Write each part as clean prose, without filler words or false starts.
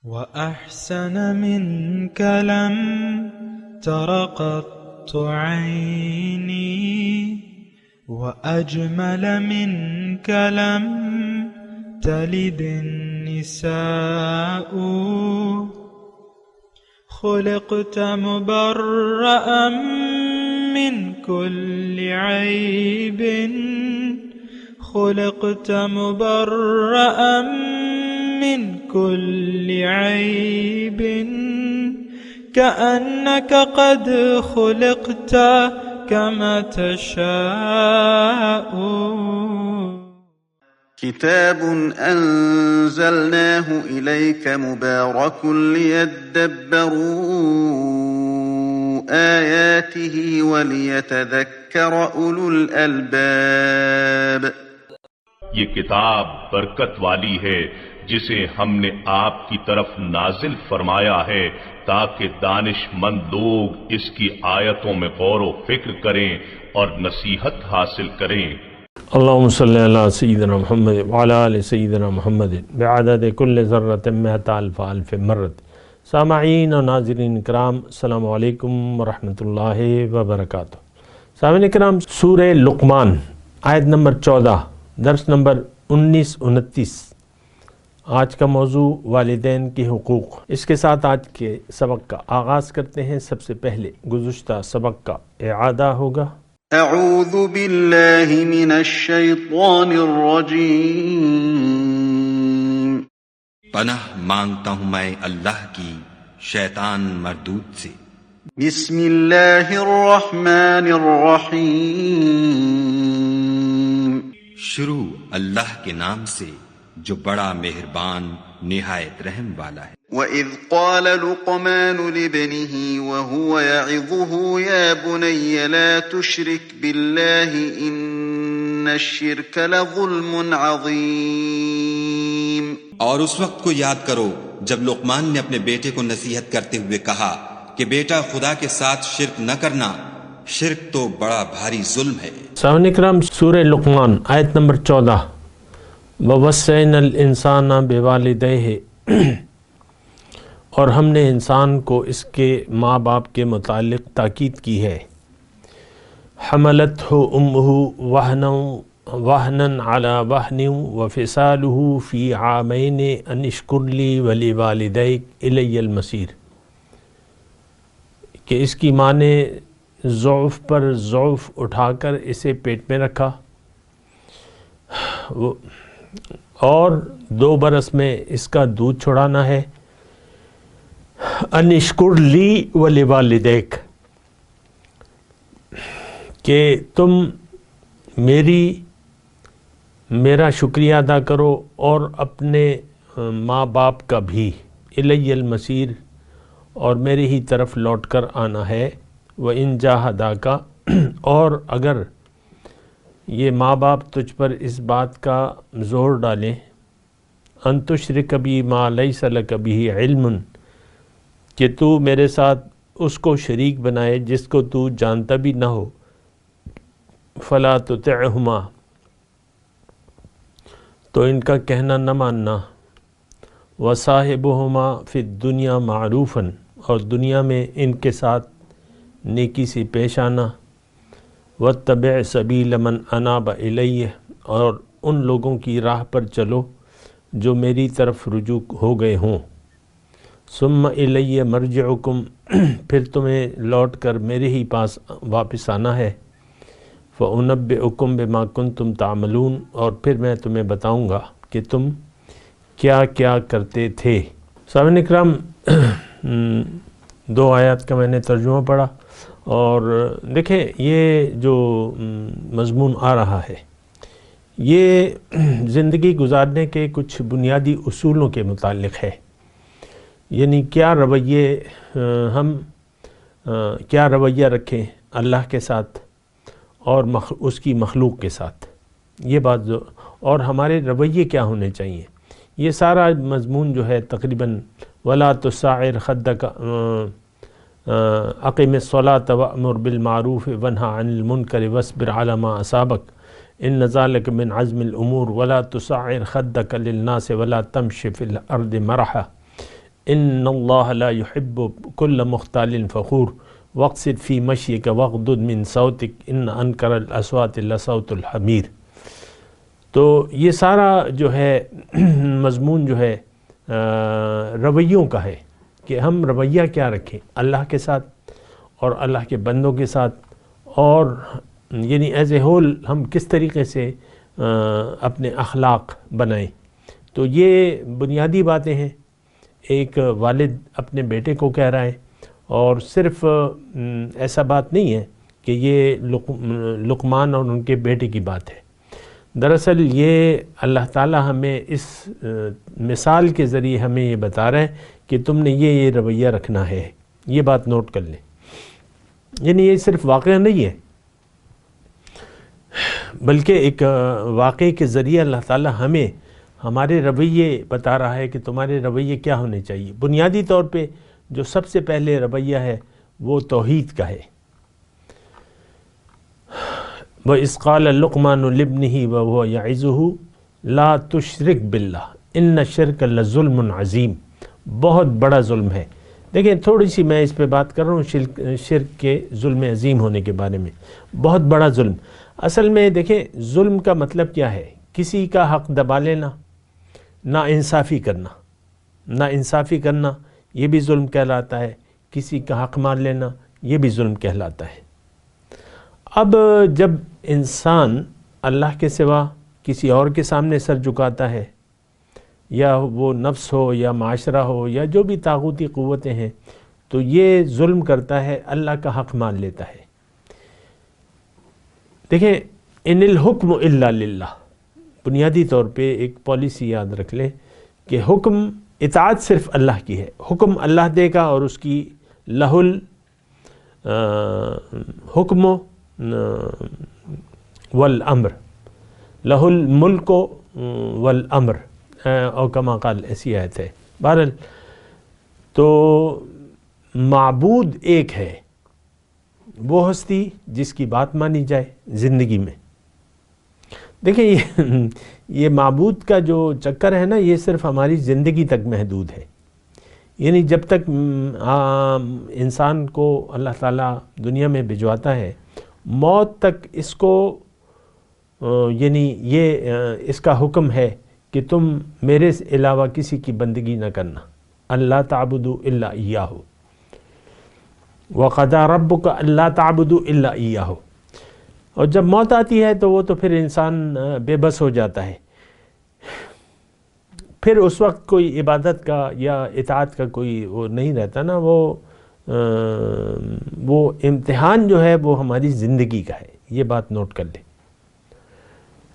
وأحسن منك لم تر قط عيني وأجمل منك لم تلد النساء خلقت مبرأ من كل عيب خلقت مبرأ من كل عيب كأنك قد خلقت كما تشاء. كتاب أنزلناه إليك مبارك ليدبروا آياته وليتذكر أولو الألباب. یہ کتاب برکت والی ہے جسے ہم نے آپ کی طرف نازل فرمایا ہے تاکہ دانش مند لوگ اس کی آیتوں میں غور و فکر کریں اور نصیحت حاصل کریں. اللہم صلی علی سیدنا محمد وعلی آل سیدنا محمد بعدد کل ذرۃ مئۃ الف الف مرۃ. سامعین و ناظرین کرام، السلام علیکم ورحمۃ اللہ وبرکاتہ. سامعین کرام، سورہ لقمان آیت نمبر 14، درس نمبر 19-29. آج کا موضوع والدین کے حقوق. اس کے ساتھ آج کے سبق کا آغاز کرتے ہیں. سب سے پہلے گزشتہ سبق کا اعادہ ہوگا. اعوذ باللہ من الشیطان الرجیم. پناہ مانگتا ہوں میں اللہ کی شیطان مردود سے. بسم اللہ الرحمن الرحیم. شروع اللہ کے نام سے جو بڑا مہربان نہایت رحم والا ہے. وَإِذْ قَالَ لُقْمَانُ لِابْنِهِ وَهُوَ يَعِظُهُ يَا بُنَيَّ لَا تُشْرِكْ بِاللَّهِ إِنَّ الشِّرْكَ لَظُلْمٌ عَظِيمٌ. اور اس وقت کو یاد کرو جب لقمان نے اپنے بیٹے کو نصیحت کرتے ہوئے کہا کہ بیٹا خدا کے ساتھ شرک نہ کرنا، شرک تو بڑا بھاری ظلم ہے. سامعین کرام، سورہ لقمان آیت نمبر 14. وَوَصَّيْنَا الْإِنسَانَ بِوَالِدَيْهِ، اور ہم نے انسان کو اس کے ماں باپ کے متعلق تاکید کی ہے. حملتہ امہ وہنا علی وہن وفصالہ فی عامین ان اشکر لی ولوالدیک الی المصیر، کہ اس کی ماں نے ضعف پر ضعف اٹھا کر اسے پیٹ میں رکھا اور 2 برس میں اس کا دودھ چھڑانا ہے. ان اشکر لی ولوالدیک، کہ تم میرا شکریہ ادا کرو اور اپنے ماں باپ کا بھی. الی المصیر، اور میری ہی طرف لوٹ کر آنا ہے. وَإِن جَاهَدَاكَ، اور اگر یہ ماں باپ تجھ پر اس بات کا زور ڈالیں ان تشرک بی ما لیس لک بہ علم، کہ تو میرے ساتھ اس کو شریک بنائے جس کو تو جانتا بھی نہ ہو. فلا تطعہما، تو ان کا کہنا نہ ماننا. وصاحبہما فی الدنیا معروفا، اور دنیا میں ان کے ساتھ نیکی سے پیش آنا. واتبع سبیل من اناب الیہ، اور ان لوگوں کی راہ پر چلو جو میری طرف رجوع ہو گئے ہوں. ثم الی مرجعکم، پھر تمہیں لوٹ کر میرے ہی پاس واپس آنا ہے. فانبئکم بما کنتم تعملون، اور پھر میں تمہیں بتاؤں گا کہ تم کیا کیا کرتے تھے. سامعین اکرام، 2 آیات کا میں نے ترجمہ پڑھا، اور دیکھیں یہ جو مضمون آ رہا ہے یہ زندگی گزارنے کے کچھ بنیادی اصولوں کے متعلق ہے. یعنی کیا رویہ رکھیں اللہ کے ساتھ اور اس کی مخلوق کے ساتھ، یہ بات اور ہمارے رویے کیا ہونے چاہیے. یہ سارا مضمون جو ہے تقریباً وَلَا تُسَعِّرْ خَدَّكَ اقم الصلاۃ وامر بالمعروف وانہا عن المنکر واصبر علی ما اصابک ان ذلک من عزم الامور ولا تصعر خدک للناس ولا تمش فی الارض مرحا ان اللہ لا يحب كل مختال فخور واقصد فی مشیک واغضض من صوتک ان انکر الاصوات لصوت الحمیر۔ تو یہ سارا جو ہے مضمون جو ہے رویوں کا ہے کہ ہم رویہ کیا رکھیں اللہ کے ساتھ اور اللہ کے بندوں کے ساتھ، اور یعنی ایز اے ہول ہم کس طریقے سے اپنے اخلاق بنائیں۔ تو یہ بنیادی باتیں ہیں۔ ایک والد اپنے بیٹے کو کہہ رہا ہے، اور صرف ایسا بات نہیں ہے کہ یہ لقمان اور ان کے بیٹے کی بات ہے۔ دراصل یہ اللہ تعالی ہمیں اس مثال کے ذریعے ہمیں یہ بتا رہا ہے کہ تم نے یہ رویہ رکھنا ہے، یہ بات نوٹ کر لیں۔ یعنی یہ صرف واقعہ نہیں ہے، بلکہ ایک واقعے کے ذریعے اللہ تعالی ہمیں ہمارے رویے بتا رہا ہے کہ تمہارے رویے کیا ہونے چاہیے۔ بنیادی طور پہ جو سب سے پہلے رویہ ہے وہ توحید کا ہے۔ وَإِذْ قَالَ لُقْمَانُ لِابْنِهِ وَهُوَ يَعِظُهُ لَا تُشْرِكْ بِاللَّهِ إِنَّ الشِّرْكَ لَظُلْمٌ عَظِيمٌ، بہت بڑا ظلم ہے۔ دیکھیں تھوڑی سی میں اس پہ بات کر رہا ہوں شرک کے ظلم عظیم ہونے کے بارے میں، بہت بڑا ظلم۔ اصل میں دیکھیں ظلم کا مطلب کیا ہے؟ کسی کا حق دبا لینا، نا انصافی کرنا۔ نا انصافی کرنا یہ بھی ظلم کہلاتا ہے، کسی کا حق مار لینا یہ بھی ظلم کہلاتا ہے۔ اب جب انسان اللہ کے سوا کسی اور کے سامنے سر جھکاتا ہے، یا وہ نفس ہو یا معاشرہ ہو یا جو بھی طاغوتی قوتیں ہیں، تو یہ ظلم کرتا ہے، اللہ کا حق مان لیتا ہے۔ دیکھیں ان الحکم الا للہ، بنیادی طور پہ ایک پالیسی یاد رکھ لیں کہ حکم اطاعت صرف اللہ کی ہے، حکم اللہ دے گا، اور اس کی لہ الحکم والامر، لہ الملک والامر، اور کما قال ایسی آیت ہے۔ بہرحال تو معبود ایک ہے، وہ ہستی جس کی بات مانی جائے زندگی میں۔ دیکھیں یہ معبود کا جو چکر ہے نا، یہ صرف ہماری زندگی تک محدود ہے۔ یعنی جب تک انسان کو اللہ تعالیٰ دنیا میں بھجواتا ہے، موت تک اس کو یعنی یہ اس کا حکم ہے کہ تم میرے علاوہ کسی کی بندگی نہ کرنا، اللہ تعبدوا الا ایاہ، وَقَضَىٰ رَبُّكَ أَلَّا تَعْبُدُوا إِلَّا إِيَّاهُ۔ اور جب موت آتی ہے تو وہ تو پھر انسان بے بس ہو جاتا ہے، پھر اس وقت کوئی عبادت کا یا اطاعت کا کوئی وہ نہیں رہتا نا، وہ امتحان جو ہے وہ ہماری زندگی کا ہے، یہ بات نوٹ کر لیں۔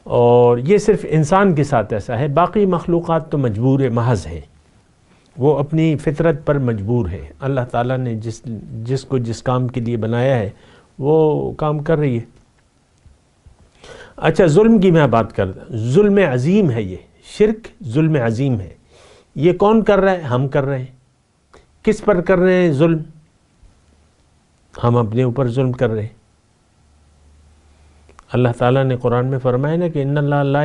اور یہ صرف انسان کے ساتھ ایسا ہے، باقی مخلوقات تو مجبور محض ہیں، وہ اپنی فطرت پر مجبور ہے۔ اللہ تعالیٰ نے جس کو جس کام کے لیے بنایا ہے وہ کام کر رہی ہے۔ اچھا ظلم کی میں بات کر رہا ہوں، ظلم عظیم ہے یہ، شرک ظلم عظیم ہے۔ یہ کون کر رہا ہے؟ ہم کر رہے ہیں۔ کس پر کر رہے ہیں ظلم؟ ہم اپنے اوپر ظلم کر رہے ہیں۔ اللہ تعالیٰ نے قرآن میں فرمایا نا کہ ان اللہ لا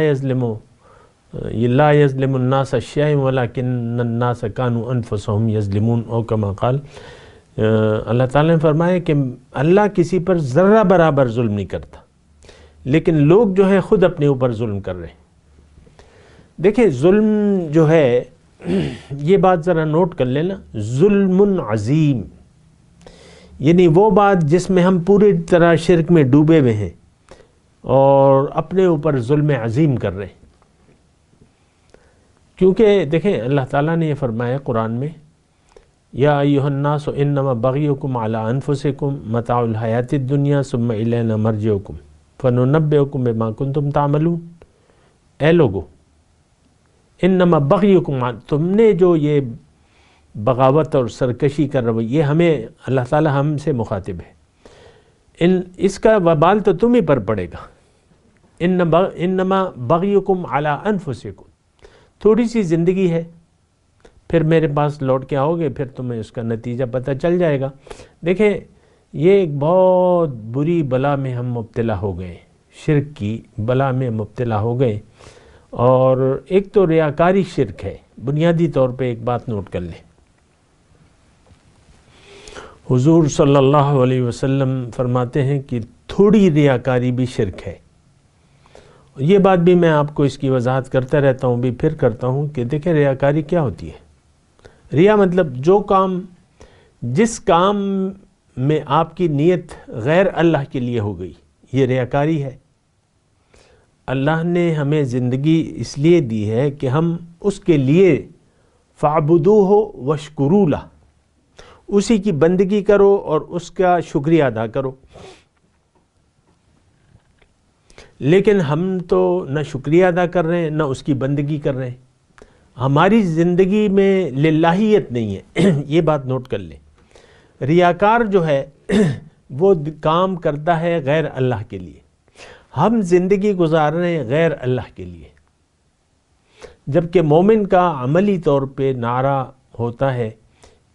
یظلم الناس شیئا ولکن الناس کانوا انفسهم یظلمون، او کما قال۔ اللہ تعالیٰ نے فرمایا کہ اللہ کسی پر ذرہ برابر ظلم نہیں کرتا، لیکن لوگ جو ہیں خود اپنے اوپر ظلم کر رہے ہیں۔ دیکھیں ظلم جو ہے، یہ بات ذرا نوٹ کر لینا، ظلم عظیم، یعنی وہ بات جس میں ہم پوری طرح شرک میں ڈوبے ہوئے ہیں اور اپنے اوپر ظلم عظیم کر رہے ہیں۔ کیونکہ دیکھیں اللہ تعالیٰ نے یہ فرمایا قرآن میں، یا ایھا الناس انما بغیکم علی انفسکم متاع الحیات الدنیا ثم الینا مرجعکم فننبئکم بما کنتم تعملون۔ اے لوگو، انما بغیکم، تم نے جو یہ بغاوت اور سرکشی کر رہے، یہ ہمیں اللہ تعالیٰ ہم سے مخاطب ہے، اس کا وبال تو تم ہی پر پڑے گا۔ انما بغیکم علی انفسکم، تھوڑی سی زندگی ہے، پھر میرے پاس لوٹ کے آؤ گے، پھر تمہیں اس کا نتیجہ پتہ چل جائے گا۔ دیکھیں یہ ایک بہت بری بلا میں ہم مبتلا ہو گئے، شرک کی بلا میں مبتلا ہو گئے۔ اور ایک تو ریاکاری شرک ہے، بنیادی طور پہ ایک بات نوٹ کر لیں، حضور صلی اللہ علیہ وسلم فرماتے ہیں کہ تھوڑی ریاکاری بھی شرک ہے. یہ بات بھی میں آپ کو اس کی وضاحت کرتا رہتا ہوں، بھی پھر کرتا ہوں کہ دیکھیں ریاکاری کیا ہوتی ہے. ریا مطلب جس کام میں آپ کی نیت غیر اللہ کے لیے ہو گئی، یہ ریاکاری ہے. اللہ نے ہمیں زندگی اس لیے دی ہے کہ ہم اس کے لیے فَاعْبُدُوهُ وَاشْكُرُوا لَهُ، اسی کی بندگی کرو اور اس کا شکریہ ادا کرو. لیکن ہم تو نہ شکریہ ادا کر رہے ہیں نہ اس کی بندگی کر رہے ہیں. ہماری زندگی میں للہیت نہیں ہے. یہ بات نوٹ کر لیں. ریاکار جو ہے وہ کام کرتا ہے غیر اللہ کے لیے. ہم زندگی گزار رہے ہیں غیر اللہ کے لیے، جبکہ مومن کا عملی طور پہ نعرہ ہوتا ہے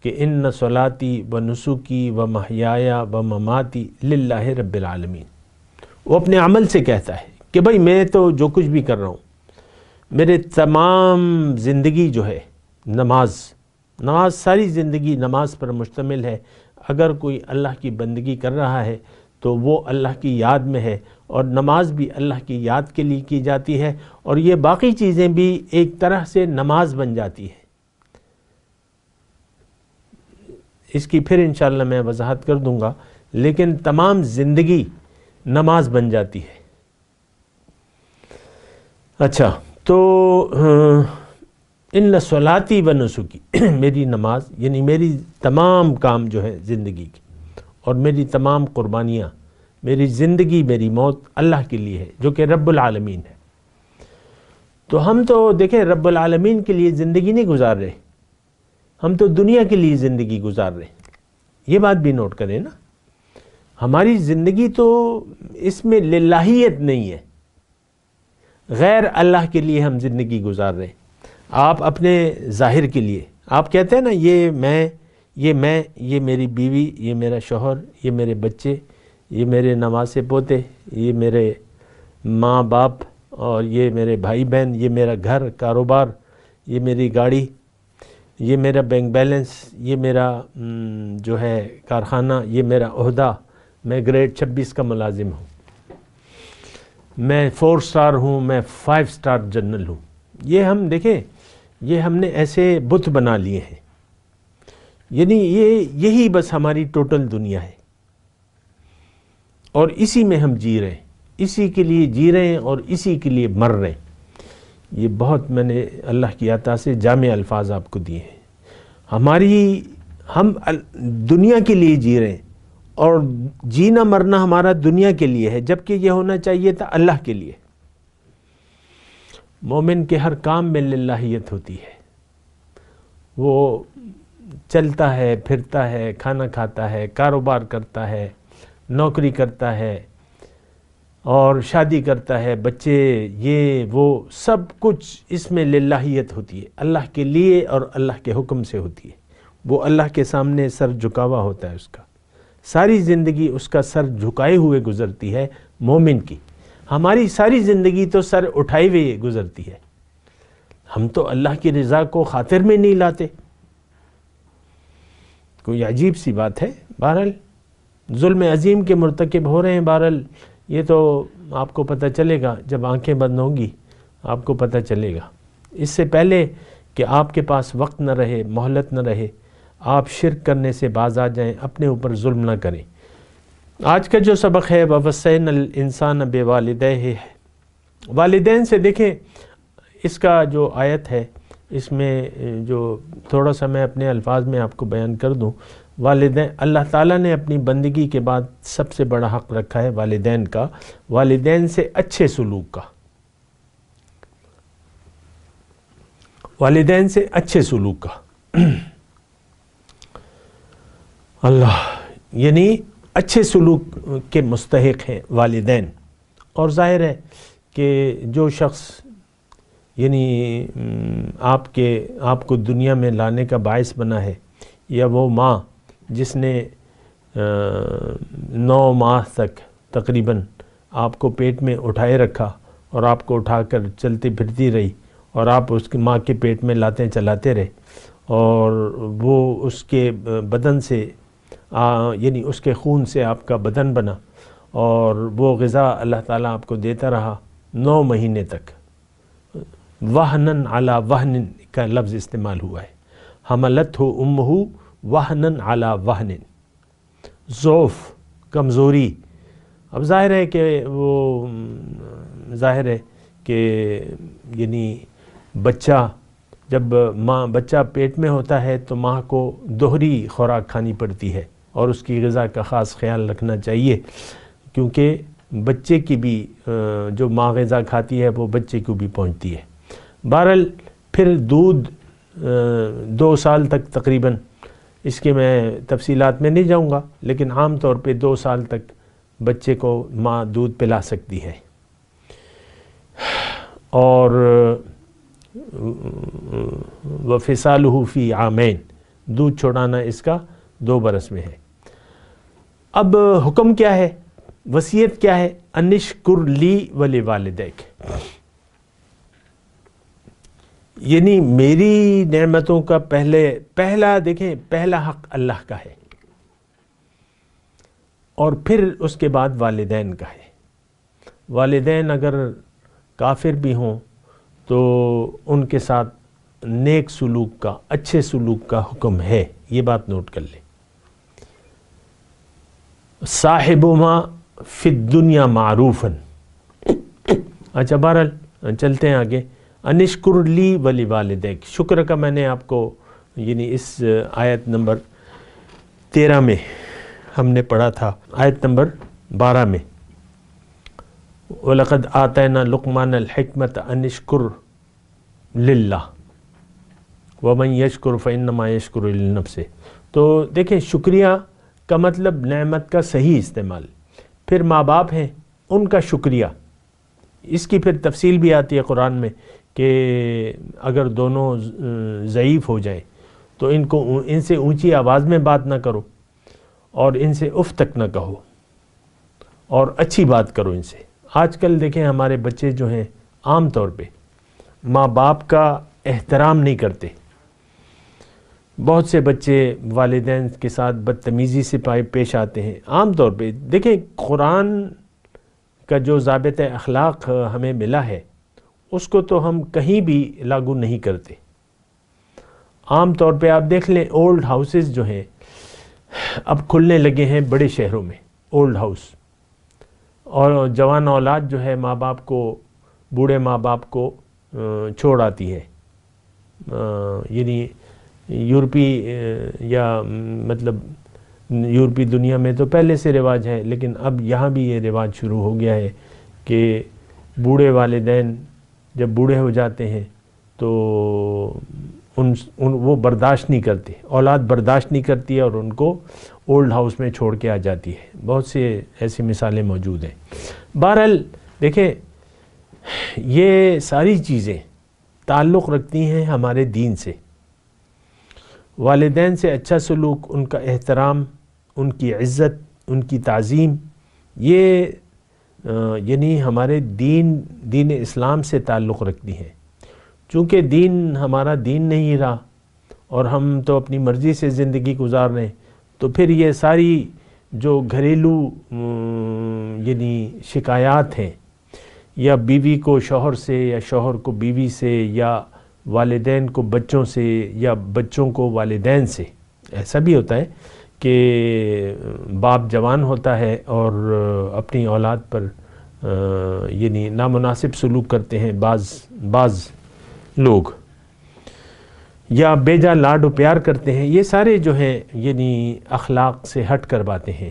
کہ ان صلاتی و نسکی و محیایا و مماتی للہ رب العالمین. وہ اپنے عمل سے کہتا ہے کہ بھئی میں تو جو کچھ بھی کر رہا ہوں، میرے تمام زندگی جو ہے نماز ساری زندگی نماز پر مشتمل ہے. اگر کوئی اللہ کی بندگی کر رہا ہے تو وہ اللہ کی یاد میں ہے، اور نماز بھی اللہ کی یاد کے لیے کی جاتی ہے، اور یہ باقی چیزیں بھی ایک طرح سے نماز بن جاتی ہیں. اس کی پھر انشاءاللہ میں وضاحت کر دوں گا، لیکن تمام زندگی نماز بن جاتی ہے. اچھا، تو ان صلاتی و نسکی، میری نماز یعنی میری تمام کام جو ہے زندگی کی، اور میری تمام قربانیاں، میری زندگی میری موت اللہ کے لیے ہے جو کہ رب العالمین ہے. تو ہم تو دیکھیں رب العالمین کے لیے زندگی نہیں گزار رہے، ہم تو دنیا کے لیے زندگی گزار رہے ہیں. یہ بات بھی نوٹ کریں نا. ہماری زندگی تو اس میں للہیت نہیں ہے، غیر اللہ کے لیے ہم زندگی گزار رہے ہیں. آپ اپنے ظاہر کے لیے آپ کہتے ہیں نا یہ میں یہ میری بیوی، یہ میرا شوہر، یہ میرے بچے، یہ میرے نواسے پوتے، یہ میرے ماں باپ، اور یہ میرے بھائی بہن، یہ میرا گھر کاروبار، یہ میری گاڑی، یہ میرا بینک بیلنس، یہ میرا جو ہے کارخانہ، یہ میرا عہدہ، میں گریڈ 26 کا ملازم ہوں، میں 4 سٹار ہوں، میں 5 سٹار جنرل ہوں. یہ ہم دیکھیں، یہ ہم نے ایسے بت بنا لیے ہیں. یعنی یہی بس ہماری ٹوٹل دنیا ہے، اور اسی میں ہم جی رہے ہیں، اسی کے لیے جی رہے ہیں اور اسی کے لیے مر رہے ہیں. یہ بہت میں نے اللہ کی عطا سے جامع الفاظ آپ کو دیے ہیں. ہم دنیا کے لیے جی رہے ہیں، اور جینا مرنا ہمارا دنیا کے لیے ہے، جبکہ یہ ہونا چاہیے تھا اللہ کے لیے. مومن کے ہر کام میں للہیت ہوتی ہے. وہ چلتا ہے، پھرتا ہے، کھانا کھاتا ہے، کاروبار کرتا ہے، نوکری کرتا ہے، اور شادی کرتا ہے، بچے، یہ وہ سب کچھ اس میں للہیت ہوتی ہے، اللہ کے لیے اور اللہ کے حکم سے ہوتی ہے. وہ اللہ کے سامنے سر جھکا ہوا ہوتا ہے. اس کا ساری زندگی اس کا سر جھکائے ہوئے گزرتی ہے مومن کی. ہماری ساری زندگی تو سر اٹھائے ہوئے گزرتی ہے. ہم تو اللہ کی رضا کو خاطر میں نہیں لاتے. کوئی عجیب سی بات ہے. بہرحال ظلم عظیم کے مرتکب ہو رہے ہیں. بہرحال یہ تو آپ کو پتہ چلے گا جب آنکھیں بند ہوں گی، آپ کو پتہ چلے گا. اس سے پہلے کہ آپ کے پاس وقت نہ رہے، مہلت نہ رہے، آپ شرک کرنے سے باز آ جائیں، اپنے اوپر ظلم نہ کریں. آج کا جو سبق ہے وَوَصَّيْنَا الْإِنسَانَ بِوَالِدَيْهِ، والدین سے دیکھیں اس کا جو آیت ہے، اس میں جو تھوڑا سا میں اپنے الفاظ میں آپ کو بیان کر دوں. والدین، اللہ تعالیٰ نے اپنی بندگی کے بعد سب سے بڑا حق رکھا ہے والدین کا، والدین سے اچھے سلوک کا. والدین سے اچھے سلوک کا اللہ یعنی اچھے سلوک کے مستحق ہیں والدین. اور ظاہر ہے کہ جو شخص یعنی آپ کو دنیا میں لانے کا باعث بنا ہے، یا وہ ماں جس نے 9 ماہ تک تقریباً آپ کو پیٹ میں اٹھائے رکھا اور آپ کو اٹھا کر چلتی پھرتی رہی، اور آپ اس کی ماں کے پیٹ میں لاتے چلاتے رہے، اور وہ اس کے بدن سے یعنی اس کے خون سے آپ کا بدن بنا، اور وہ غذا اللہ تعالیٰ آپ کو دیتا رہا 9 مہینے تک۔ وہنن علی وہن کا لفظ استعمال ہوا ہے، حملتہ امہ وہنن علی وہن، ضعف، کمزوری۔ اب ظاہر ہے کہ یعنی بچہ جب بچہ پیٹ میں ہوتا ہے تو ماں کو دوہری خوراک کھانی پڑتی ہے، اور اس کی غذا کا خاص خیال رکھنا چاہیے، کیونکہ بچے کی بھی جو ماں غذا کھاتی ہے وہ بچے کو بھی پہنچتی ہے۔ بہرحال پھر دودھ 2 سال تک تقریباً، اس کے میں تفصیلات میں نہیں جاؤں گا، لیکن عام طور پہ 2 سال تک بچے کو ماں دودھ پلا سکتی ہے، اور وفصالہ فی عامین، دودھ چھوڑانا اس کا 2 برس میں ہے۔ اب حکم کیا ہے، وصیت کیا ہے؟ انشکر لی ولوالدیک، یعنی میری نعمتوں کا پہلا حق اللہ کا ہے، اور پھر اس کے بعد والدین کا ہے۔ والدین اگر کافر بھی ہوں تو ان کے ساتھ نیک سلوک کا، اچھے سلوک کا حکم ہے، یہ بات نوٹ کر لیں۔ صاحبہما فی الدنیا معروفاً۔ اچھا بہرحال چلتے ہیں آگے۔ انشکر لی ولی والدیک، شکر کا میں نے آپ کو یعنی اس آیت نمبر 13 میں ہم نے پڑھا تھا، آیت نمبر 12 میں، وَلَقَدْ آتَيْنَا لُقْمَانَ الْحِكْمَةَ أَنِ اشْكُرْ لِلَّهِ وَمَنْ يَشْكُرْ فَإِنَّمَا يَشْكُرُ لِنَفْسِهِ۔ تو دیکھیں شکریہ کا مطلب نعمت کا صحیح استعمال۔ پھر ماں باپ ہیں، ان کا شکریہ، اس کی پھر تفصیل بھی آتی ہے قرآن میں کہ اگر دونوں ضعیف ہو جائیں تو ان سے اونچی آواز میں بات نہ کرو، اور ان سے اف تک نہ کہو، اور اچھی بات کرو ان سے۔ آج کل دیکھیں ہمارے بچے جو ہیں عام طور پہ ماں باپ کا احترام نہیں کرتے۔ بہت سے بچے والدین کے ساتھ بدتمیزی سے پیش آتے ہیں عام طور پہ۔ دیکھیں قرآن کا جو ضابطۂ اخلاق ہمیں ملا ہے اس کو تو ہم کہیں بھی لاگو نہیں کرتے۔ عام طور پہ آپ دیکھ لیں اولڈ ہاؤسز جو ہیں اب کھلنے لگے ہیں بڑے شہروں میں، اولڈ ہاؤس، اور جوان اولاد جو ہے ماں باپ کو، بوڑھے ماں باپ کو چھوڑ آتی ہے۔ یعنی یورپی یا مطلب یورپی دنیا میں تو پہلے سے رواج ہے، لیکن اب یہاں بھی یہ رواج شروع ہو گیا ہے کہ بوڑھے والدین جب بوڑھے ہو جاتے ہیں تو وہ برداشت نہیں کرتے، اولاد برداشت نہیں کرتی ہے اور ان کو اولڈ ہاؤس میں چھوڑ کے آ جاتی ہے۔ بہت سے ایسی مثالیں موجود ہیں۔ بہرحال دیکھیں یہ ساری چیزیں تعلق رکھتی ہیں ہمارے دین سے۔ والدین سے اچھا سلوک، ان کا احترام، ان کی عزت، ان کی تعظیم، یہ یعنی ہمارے دین اسلام سے تعلق رکھتی ہیں۔ چونکہ دین ہمارا دین نہیں رہا اور ہم تو اپنی مرضی سے زندگی گزار رہے ہیں، تو پھر یہ ساری جو گھریلو یعنی شکایات ہیں، یا بیوی کو شوہر سے، یا شوہر کو بیوی سے، یا والدین کو بچوں سے، یا بچوں کو والدین سے، ایسا بھی ہوتا ہے کہ باپ جوان ہوتا ہے اور اپنی اولاد پر یعنی نامناسب سلوک کرتے ہیں بعض لوگ، یا بیجا لاڈ و پیار کرتے ہیں۔ یہ سارے جو ہیں یعنی اخلاق سے ہٹ کر باتیں ہیں۔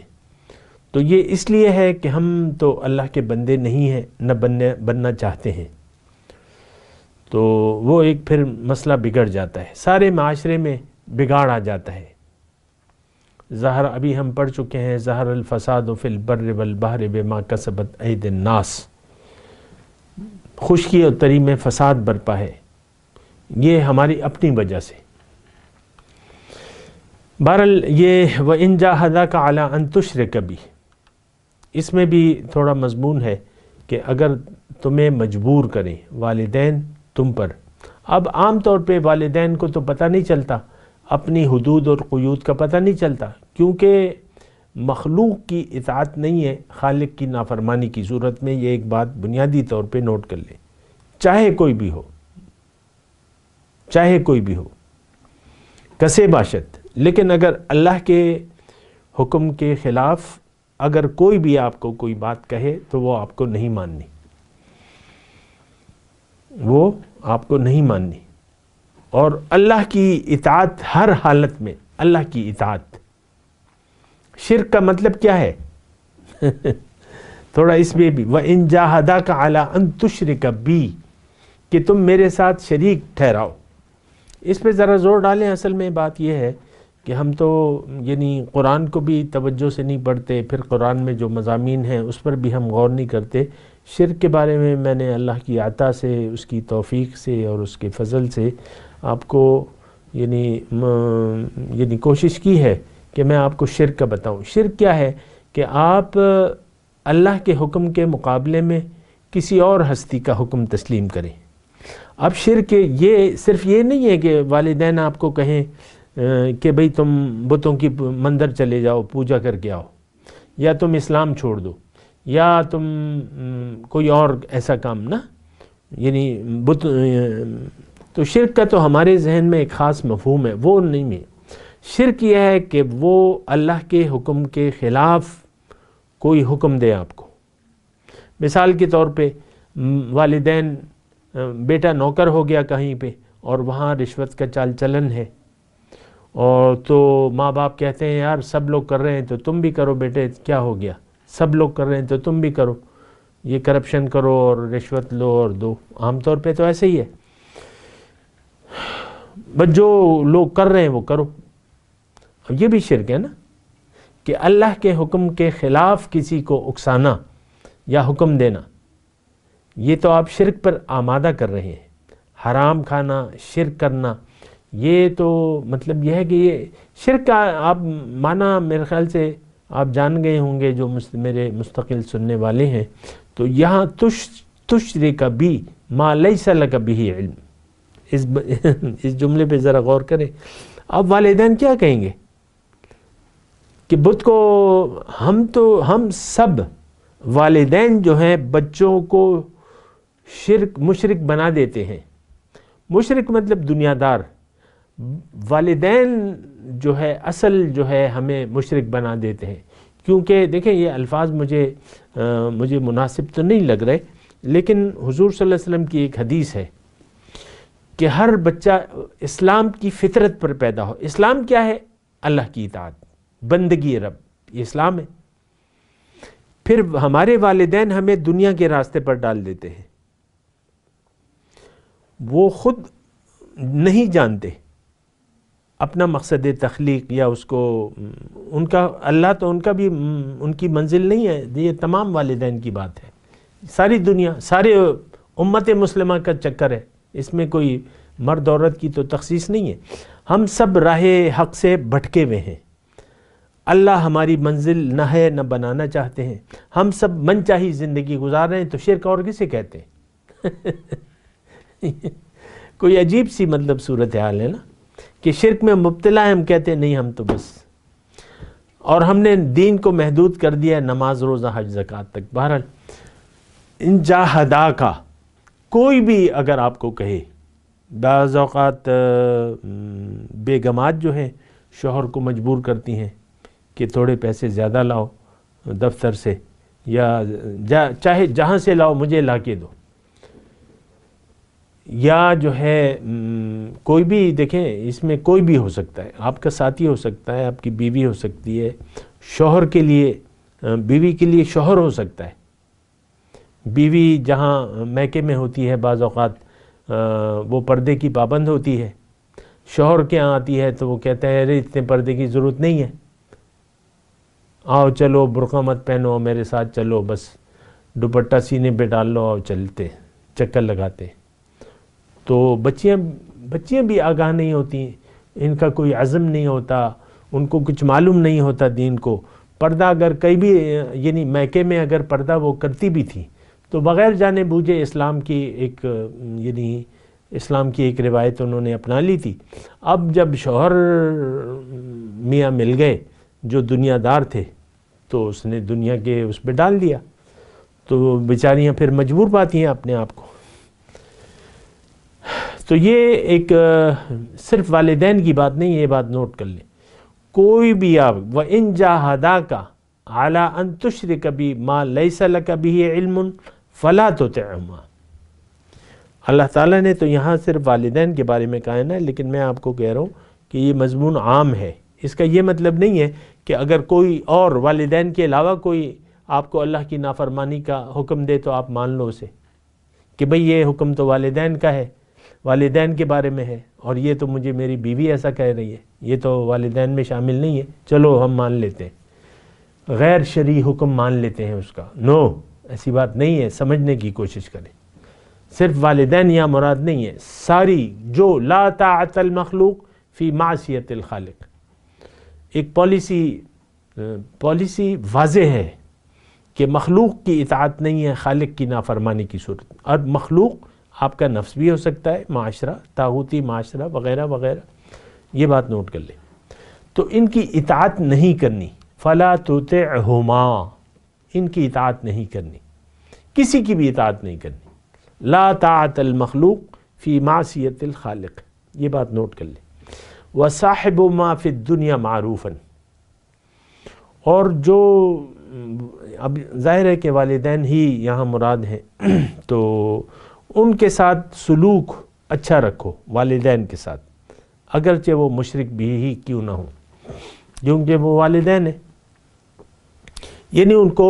تو یہ اس لیے ہے کہ ہم تو اللہ کے بندے نہیں ہیں، نہ بننا چاہتے ہیں، تو وہ ایک پھر مسئلہ بگڑ جاتا ہے، سارے معاشرے میں بگاڑ آ جاتا ہے۔ ابھی ہم پڑھ چکے ہیں ظہر الفساد فی البر والبحر بما کسبت ایدی الناس، خشکی اور تری میں فساد برپا ہے، یہ ہماری اپنی وجہ سے۔ بہرحال یہ وَإِن جَاهَدَاكَ عَلَىٰ أَن تُشْرِكَ بِي، اس میں بھی تھوڑا مضمون ہے کہ اگر تمہیں مجبور کریں والدین تم پر۔ اب عام طور پہ والدین کو تو پتہ نہیں چلتا، اپنی حدود اور قیود کا پتہ نہیں چلتا، کیونکہ مخلوق کی اطاعت نہیں ہے خالق کی نافرمانی کی صورت میں۔ یہ ایک بات بنیادی طور پہ نوٹ کر لیں، چاہے کوئی بھی ہو، چاہے کوئی بھی ہو، کسے باشد، لیکن اگر اللہ کے حکم کے خلاف اگر کوئی بھی آپ کو کوئی بات کہے تو وہ آپ کو نہیں ماننی، وہ آپ کو نہیں ماننی۔ اور اللہ کی اطاعت ہر حالت میں، اللہ کی اطاعت۔ شرک کا مطلب کیا ہے؟ تھوڑا اس میں بھی وَإِن جَاهَدَاكَ عَلَىٰ أَن تُشْرِكَ بِي، کہ تم میرے ساتھ شریک ٹھہراؤ۔ اس پہ ذرا زور ڈالیں۔ اصل میں بات یہ ہے کہ ہم تو یعنی قرآن کو بھی توجہ سے نہیں پڑھتے، پھر قرآن میں جو مضامین ہیں اس پر بھی ہم غور نہیں کرتے۔ شرک کے بارے میں نے اللہ کی عطا سے، اس کی توفیق سے اور اس کے فضل سے آپ کو یعنی کوشش کی ہے کہ میں آپ کو شرک کا بتاؤں۔ شرک کیا ہے؟ کہ آپ اللہ کے حکم کے مقابلے میں کسی اور ہستی کا حکم تسلیم کریں۔ اب شرک یہ صرف یہ نہیں ہے کہ والدین آپ کو کہیں کہ بھئی تم بتوں کی مندر چلے جاؤ، پوجا کر کے آؤ، یا تم اسلام چھوڑ دو، یا تم کوئی اور ایسا کام نا، یعنی بت۔ تو شرک کا تو ہمارے ذہن میں ایک خاص مفہوم ہے، وہ نہیں ہے۔ شرک یہ ہے کہ وہ اللہ کے حکم کے خلاف کوئی حکم دے آپ کو۔ مثال کے طور پہ والدین، بیٹا نوکر ہو گیا کہیں پہ اور وہاں رشوت کا چال چلن ہے، اور تو ماں باپ کہتے ہیں یار سب لوگ کر رہے ہیں تو تم بھی کرو بیٹے، کیا ہو گیا، سب لوگ کر رہے ہیں تو تم بھی کرو، یہ کرپشن کرو اور رشوت لو اور دو۔ عام طور پہ تو ایسے ہی ہے، بس جو لوگ کر رہے ہیں وہ کرو۔ اب یہ بھی شرک ہے نا، کہ اللہ کے حکم کے خلاف کسی کو اکسانا یا حکم دینا، یہ تو آپ شرک پر آمادہ کر رہے ہیں۔ حرام کھانا، شرک کرنا، یہ تو مطلب یہ ہے کہ یہ شرک کا آپ معنی میرے خیال سے آپ جان گئے ہوں گے، جو میرے مستقل سننے والے ہیں۔ تو یہاں تشرک بی ما لیس لک بہ علم، اس جملے پہ ذرا غور کریں۔ اب والدین کیا کہیں گے کہ بت کو ہم سب والدین جو ہیں بچوں کو مشرک بنا دیتے ہیں۔ مشرک مطلب دنیا دار۔ والدین جو ہے اصل جو ہے ہمیں مشرک بنا دیتے ہیں، کیونکہ دیکھیں یہ الفاظ مجھے مناسب تو نہیں لگ رہے، لیکن حضور صلی اللہ علیہ وسلم کی ایک حدیث ہے کہ ہر بچہ اسلام کی فطرت پر پیدا ہو۔ اسلام کیا ہے؟ اللہ کی اطاعت، بندگی رب، یہ اسلام ہے۔ پھر ہمارے والدین ہمیں دنیا کے راستے پر ڈال دیتے ہیں، وہ خود نہیں جانتے اپنا مقصد تخلیق، یا اس کو ان کا اللہ تو ان کا بھی ان کی منزل نہیں ہے۔ یہ تمام والدین کی بات ہے، ساری دنیا، سارے امت مسلمہ کا چکر ہے، اس میں کوئی مرد عورت کی تو تخصیص نہیں ہے۔ ہم سب راہ حق سے بھٹکے ہوئے ہیں، اللہ ہماری منزل نہ ہے نہ بنانا چاہتے ہیں، ہم سب من چاہی زندگی گزار رہے ہیں۔ تو شرک اور کسے کہتے ہیں؟ کوئی عجیب سی مطلب صورتحال ہے نا، کہ شرک میں مبتلا ہے، ہم کہتے ہیں نہیں ہم تو بس، اور ہم نے دین کو محدود کر دیا نماز، روزہ، حج، زکوٰۃ تک۔ بہرحال ان جاہداکا، کوئی بھی اگر آپ کو کہے، بعض اوقات بیگمات جو ہیں شوہر کو مجبور کرتی ہیں کہ تھوڑے پیسے زیادہ لاؤ دفتر سے، یا چاہے جہاں سے لاؤ مجھے لا کے دو، یا جو ہے کوئی بھی، دیکھیں اس میں کوئی بھی ہو سکتا ہے، آپ کا ساتھی ہو سکتا ہے، آپ کی بیوی ہو سکتی ہے، شوہر کے لیے، بیوی کے لیے شوہر ہو سکتا ہے۔ بیوی جہاں میکے میں ہوتی ہے بعض اوقات وہ پردے کی پابند ہوتی ہے، شوہر کے یہاں آتی ہے تو وہ کہتا ہے ارے اتنے پردے کی ضرورت نہیں ہے، آؤ چلو برقع مت پہنو، میرے ساتھ چلو، بس دوپٹہ سینے پہ ڈال لو، آؤ چلتے چکر لگاتے۔ تو بچیاں بھی آگاہ نہیں ہوتی، ان کا کوئی عزم نہیں ہوتا، ان کو کچھ معلوم نہیں ہوتا دین کو۔ پردہ اگر کئی بھی یعنی میکے میں اگر پردہ وہ کرتی بھی تھی تو بغیر جانے بوجھے اسلام کی ایک یعنی اسلام کی ایک روایت انہوں نے اپنا لی تھی۔ اب جب شوہر میاں مل گئے جو دنیا دار تھے تو اس نے دنیا کے اس پہ ڈال دیا، تو بیچاریاں پھر مجبور پاتی ہیں اپنے آپ کو۔ تو یہ ایک صرف والدین کی بات نہیں، یہ بات نوٹ کر لیں، کوئی بھی آپ وَإِن جَاهَدَاكَ عَلَىٰ أَن تُشْرِكَ بِي مَا لَيْسَ لَكَ بِهِ عِلْمٌ فَلَا تُطِعْهُمَا۔ اللہ تعالیٰ نے تو یہاں صرف والدین کے بارے میں کہا ہے نا، لیکن میں آپ کو کہہ رہا ہوں کہ یہ مضمون عام ہے۔ اس کا یہ مطلب نہیں ہے کہ اگر کوئی اور والدین کے علاوہ کوئی آپ کو اللہ کی نافرمانی کا حکم دے تو آپ مان لو اسے، کہ بھئی یہ حکم تو والدین کا ہے، والدین کے بارے میں ہے، اور یہ تو مجھے میری بیوی ایسا کہہ رہی ہے، یہ تو والدین میں شامل نہیں ہے، چلو ہم مان لیتے ہیں، غیر شرعی حکم مان لیتے ہیں اس کا۔ نو، ایسی بات نہیں ہے، سمجھنے کی کوشش کریں۔ صرف والدین یہاں مراد نہیں ہے، ساری جو لا طاعت المخلوق فی معصیت الخالق، ایک پالیسی واضح ہے کہ مخلوق کی اطاعت نہیں ہے خالق کی نافرمانی کی صورت۔ اور مخلوق آپ کا نفس بھی ہو سکتا ہے، معاشرہ، طاغوتی معاشرہ وغیرہ وغیرہ، یہ بات نوٹ کر لیں۔ تو ان کی اطاعت نہیں کرنی، فلا تطعہما، ان کی اطاعت نہیں کرنی، کسی کی بھی اطاعت نہیں کرنی۔ لا طاعت المخلوق فی معصیت الخالق، یہ بات نوٹ کر لیں۔ وصاحبہما فی الدنیا معروفا، اور جو اب ظاہر ہے کہ والدین ہی یہاں مراد ہیں، تو ان کے ساتھ سلوک اچھا رکھو، والدین کے ساتھ، اگرچہ وہ مشرک بھی ہی کیوں نہ ہوں، کیونکہ وہ والدین ہیں، یعنی ان کو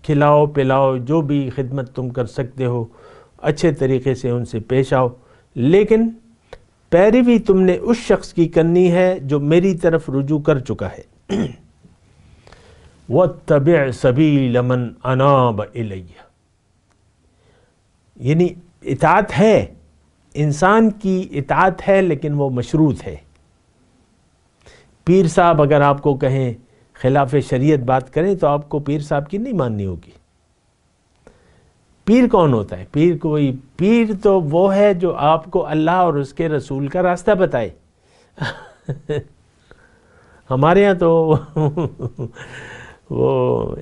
کھلاؤ پلاؤ، جو بھی خدمت تم کر سکتے ہو اچھے طریقے سے ان سے پیش آؤ، لیکن پیروی تم نے اس شخص کی کرنی ہے جو میری طرف رجوع کر چکا ہے۔ وَاتَّبِعْ سَبِيلَ مَنْ أَنَابَ إِلَيَّ، یعنی اطاعت ہے، انسان کی اطاعت ہے لیکن وہ مشروط ہے۔ پیر صاحب اگر آپ کو کہیں خلاف شریعت بات کریں تو آپ کو پیر صاحب کی نہیں ماننی ہوگی۔ پیر کون ہوتا ہے؟ پیر تو وہ ہے جو آپ کو اللہ اور اس کے رسول کا راستہ بتائے۔ ہمارے یہاں تو وہ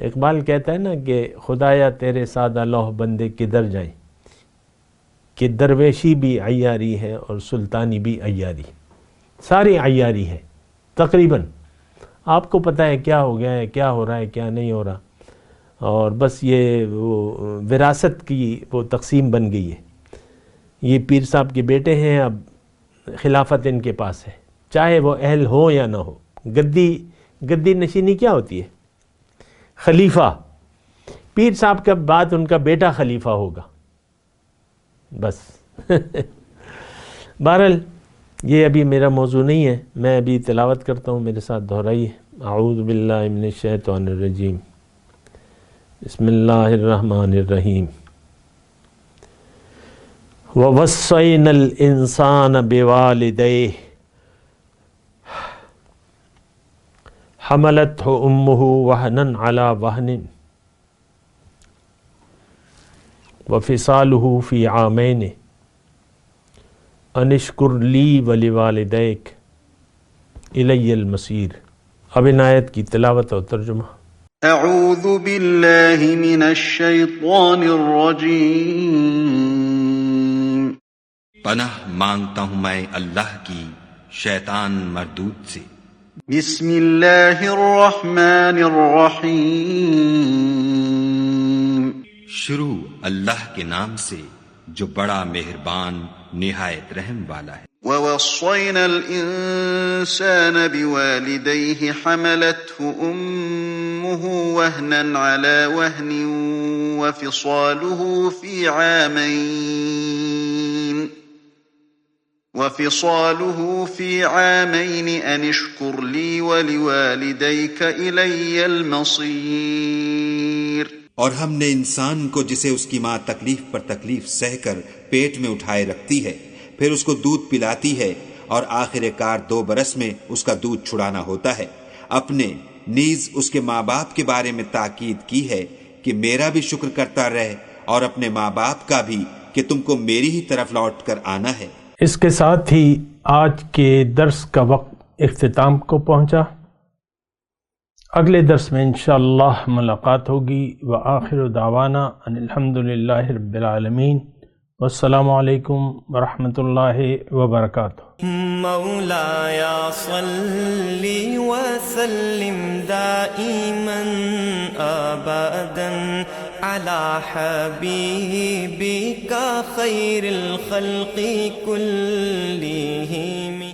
اقبال کہتا ہے نا کہ خدایا تیرے سادہ لوح بندے کدھر جائیں، کہ درویشی بھی عیاری ہے اور سلطانی بھی عیاری، ساری عیاری ہے تقریباً۔ آپ کو پتہ ہے کیا ہو گیا ہے، کیا ہو رہا ہے، کیا نہیں ہو رہا، اور بس یہ وہ وراثت کی وہ تقسیم بن گئی ہے۔ یہ پیر صاحب کے بیٹے ہیں، اب خلافت ان کے پاس ہے، چاہے وہ اہل ہو یا نہ ہو۔ گدی نشینی کیا ہوتی ہے؟ خلیفہ۔ پیر صاحب کے بعد ان کا بیٹا خلیفہ ہوگا، بس۔ بہرحال یہ ابھی میرا موضوع نہیں ہے، میں ابھی تلاوت کرتا ہوں، میرے ساتھ دہرائیے۔ اعوذ باللہ من الشیطان الرجیم، بسم اللہ الرحمن الرحیم۔ وَوَصَّيْنَا الْإِنسَانَ بِوَالِدَيْهِ حَمَلَتْهُ أُمُّهُ وَهْنًا عَلَى وَهْنٍ وَفِصَالُهُ فِي عَامَيْنِ أَنِ اشْكُرْ لِي وَلِوَالِدَيْكَ إِلَيَّ الْمَصِيرُ۔ اب ان آیت کی تلاوت اور ترجمہ۔ اعوذ باللہ من الشیطان الرجیم، پناہ مانگتا ہوں میں اللہ کی شیطان مردود سے۔ بسم اللہ الرحمن الرحیم، شروع اللہ کے نام سے جو بڑا مہربان نہایت رحم والا ہے۔ وَوَصَّيْنَا الْإِنسَانَ بِوَالِدَيْهِ حَمَلَتْهُ أُمُّهُ وَهْنًا عَلَى وَهْنٍ وَفِصَالُهُ فِي عَامَيْنِ أَنِ اشْكُرْ لِي وَلِوَالِدَيْكَ إِلَيَّ الْمَصِيرُ۔ اور ہم نے انسان کو جسے اس کی ماں تکلیف پر تکلیف سہ کر پیٹ میں اٹھائے رکھتی ہے، پھر اس کو دودھ پلاتی ہے، اور آخر کار 2 برس میں اس کا دودھ چھڑانا ہوتا ہے، اپنے نیز اس کے ماں باپ کے بارے میں تاکید کی ہے کہ میرا بھی شکر کرتا رہے اور اپنے ماں باپ کا بھی، کہ تم کو میری ہی طرف لوٹ کر آنا ہے۔ اس کے ساتھ ہی آج کے درس کا وقت اختتام کو پہنچا۔ اگلے درس میں انشاءاللہ ملاقات ہوگی۔ وآخر دعوانا ان الحمدللہ رب العالمین، والسلام علیکم ورحمۃ اللہ وبرکاتہ۔ مولایا صلی وسلم دائما ابدا علی حبیبک خیر الخلق کلہم۔